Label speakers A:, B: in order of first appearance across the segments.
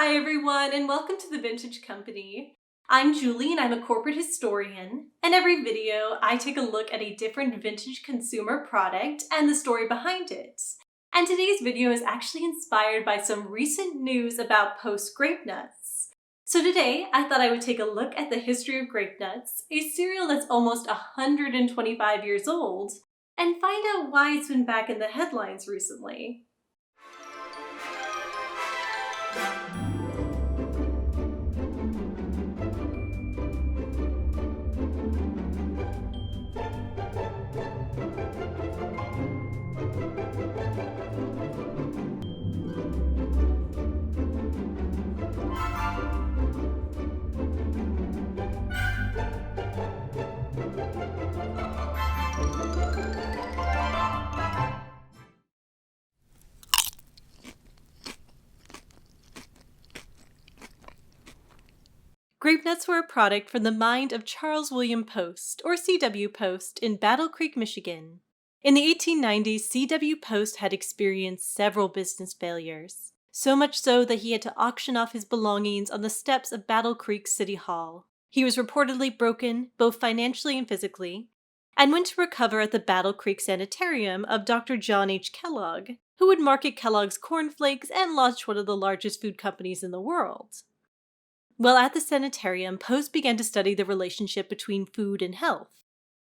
A: Hi everyone, and welcome to the Vintage Company. I'm Julie and I'm a corporate historian. In every video, I take a look at a different vintage consumer product and the story behind it. And today's video is actually inspired by some recent news about Post Grape-Nuts. So today, I thought I would take a look at the history of Grape-Nuts, a cereal that's almost 125 years old, and find out why it's been back in the headlines recently. Grape-Nuts were a product from the mind of Charles William Post, or C.W. Post, in Battle Creek, Michigan. In the 1890s, C.W. Post had experienced several business failures, so much so that he had to auction off his belongings on the steps of Battle Creek City Hall. He was reportedly broken, both financially and physically, and went to recover at the Battle Creek Sanitarium of Dr. John H. Kellogg, who would market Kellogg's cornflakes and launch one of the largest food companies in the world. While at the sanitarium, Post began to study the relationship between food and health.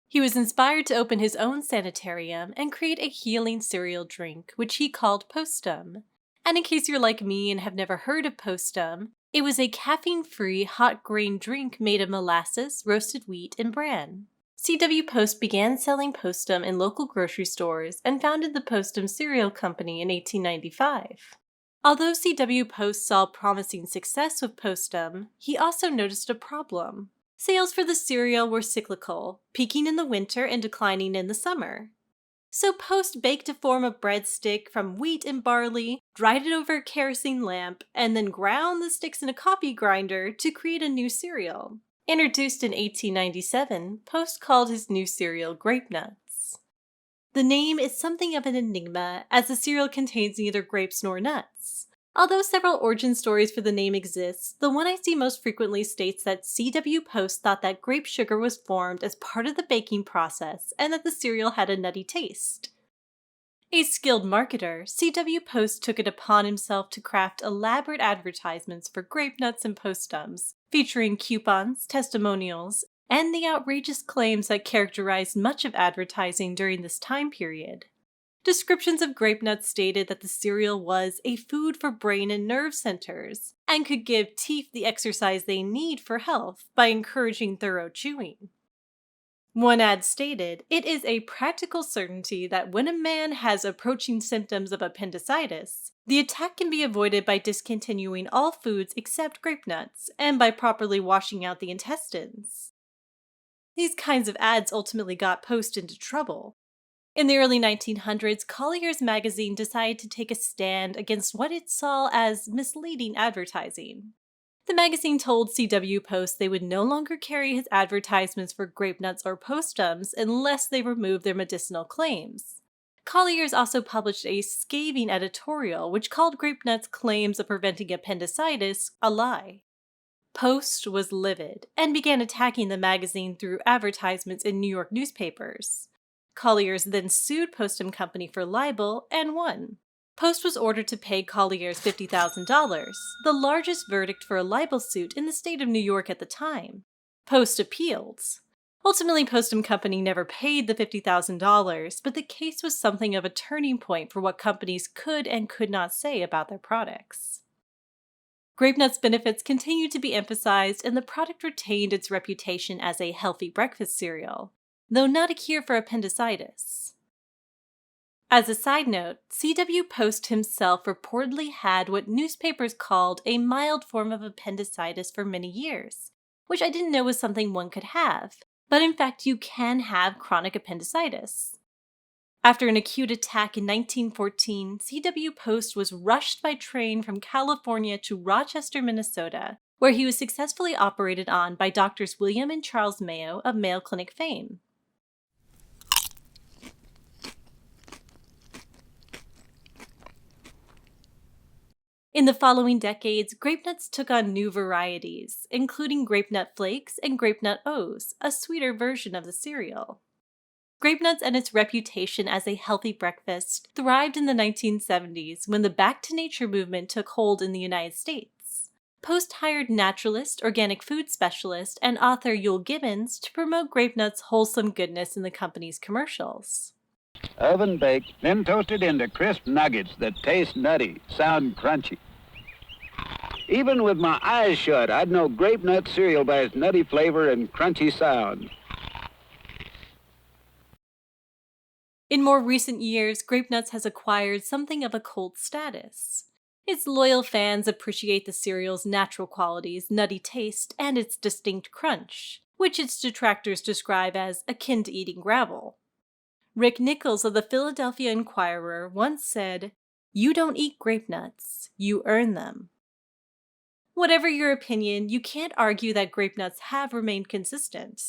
A: He was inspired to open his own sanitarium and create a healing cereal drink, which he called Postum. And in case you're like me and have never heard of Postum, it was a caffeine-free hot grain drink made of molasses, roasted wheat, and bran. C.W. Post began selling Postum in local grocery stores and founded the Postum Cereal Company in 1895. Although C.W. Post saw promising success with Postum, he also noticed a problem. Sales for the cereal were cyclical, peaking in the winter and declining in the summer. So Post baked a form of breadstick from wheat and barley, dried it over a kerosene lamp, and then ground the sticks in a coffee grinder to create a new cereal. Introduced in 1897, Post called his new cereal Grape-Nuts. The name is something of an enigma, as the cereal contains neither grapes nor nuts. Although several origin stories for the name exist, the one I see most frequently states that C.W. Post thought that grape sugar was formed as part of the baking process and that the cereal had a nutty taste. A skilled marketer, C.W. Post took it upon himself to craft elaborate advertisements for Grape-Nuts and Postums, featuring coupons, testimonials, and the outrageous claims that characterized much of advertising during this time period. Descriptions of Grape-Nuts stated that the cereal was a food for brain and nerve centers, and could give teeth the exercise they need for health by encouraging thorough chewing. One ad stated, "It is a practical certainty that when a man has approaching symptoms of appendicitis, the attack can be avoided by discontinuing all foods except grape-nuts, and by properly washing out the intestines." These kinds of ads ultimately got Post into trouble. In the early 1900s, Colliers magazine decided to take a stand against what it saw as misleading advertising. The magazine told C.W. Post they would no longer carry his advertisements for Grape-Nuts or Postums unless they removed their medicinal claims. Colliers also published a scathing editorial which called Grape-Nuts' claims of preventing appendicitis a lie. Post was livid, and began attacking the magazine through advertisements in New York newspapers. Colliers then sued Post & Company for libel, and won. Post was ordered to pay Colliers $50,000, the largest verdict for a libel suit in the state of New York at the time. Post appealed. Ultimately, Post & Company never paid the $50,000, but the case was something of a turning point for what companies could and could not say about their products. Grape-Nuts' benefits continued to be emphasized, and the product retained its reputation as a healthy breakfast cereal, though not a cure for appendicitis. As a side note, C.W. Post himself reportedly had what newspapers called a mild form of appendicitis for many years, which I didn't know was something one could have, but in fact you can have chronic appendicitis. After an acute attack in 1914, C.W. Post was rushed by train from California to Rochester, Minnesota, where he was successfully operated on by Doctors William and Charles Mayo of Mayo Clinic fame. In the following decades, grape nuts took on new varieties, including grape nut flakes and grape nut O's, a sweeter version of the cereal. Grape nuts and its reputation as a healthy breakfast thrived in the 1970s when the Back to Nature movement took hold in the United States. Post hired naturalist, organic food specialist, and author Euell Gibbons to promote grape nuts' wholesome goodness in the company's commercials.
B: Oven baked, then toasted into crisp nuggets that taste nutty, sound crunchy. Even with my eyes shut, I'd know grape nut cereal by its nutty flavor and crunchy sound.
A: In more recent years, GrapeNuts has acquired something of a cult status. Its loyal fans appreciate the cereal's natural qualities, nutty taste, and its distinct crunch, which its detractors describe as akin to eating gravel. Rick Nichols of the Philadelphia Enquirer once said, "You don't eat grape nuts, you earn them." Whatever your opinion, you can't argue that grape nuts have remained consistent.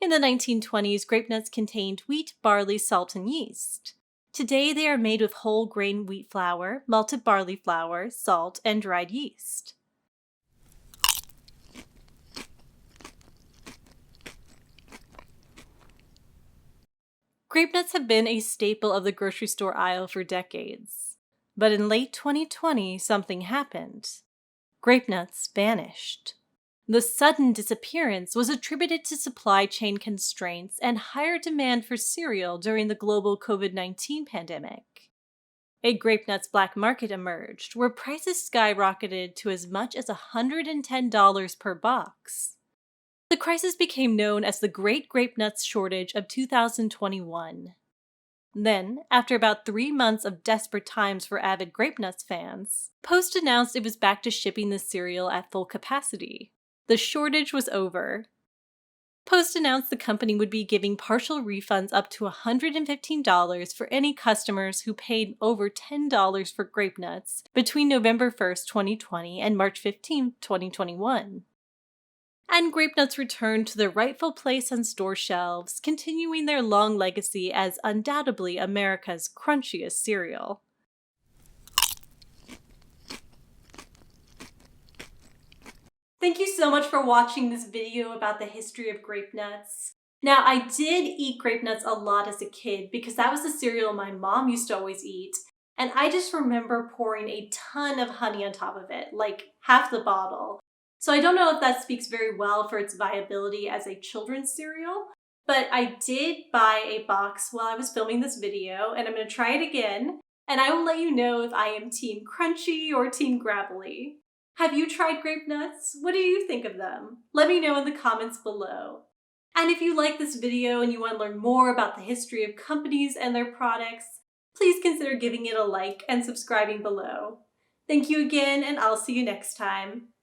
A: In the 1920s, grape nuts contained wheat, barley, salt, and yeast. Today they are made with whole grain wheat flour, malted barley flour, salt, and dried yeast. Grape nuts have been a staple of the grocery store aisle for decades. But in late 2020, something happened. Grape nuts vanished. The sudden disappearance was attributed to supply chain constraints and higher demand for cereal during the global COVID-19 pandemic. A grape nuts black market emerged, where prices skyrocketed to as much as $110 per box. The crisis became known as the Great GrapeNuts Shortage of 2021. Then, after about 3 months of desperate times for avid GrapeNuts fans, Post announced it was back to shipping the cereal at full capacity. The shortage was over. Post announced the company would be giving partial refunds up to $115 for any customers who paid over $10 for GrapeNuts between November 1st, 2020 and March 15, 2021. And GrapeNuts returned to their rightful place on store shelves, continuing their long legacy as undoubtedly America's crunchiest cereal. Thank you so much for watching this video about the history of grape nuts. Now, I did eat grape nuts a lot as a kid because that was the cereal my mom used to always eat, and I just remember pouring a ton of honey on top of it, like half the bottle. So I don't know if that speaks very well for its viability as a children's cereal, but I did buy a box while I was filming this video, and I'm going to try it again, and I will let you know if I am team crunchy or team gravelly. Have you tried grape nuts? What do you think of them? Let me know in the comments below. And if you like this video and you want to learn more about the history of companies and their products, please consider giving it a like and subscribing below. Thank you again, and I'll see you next time.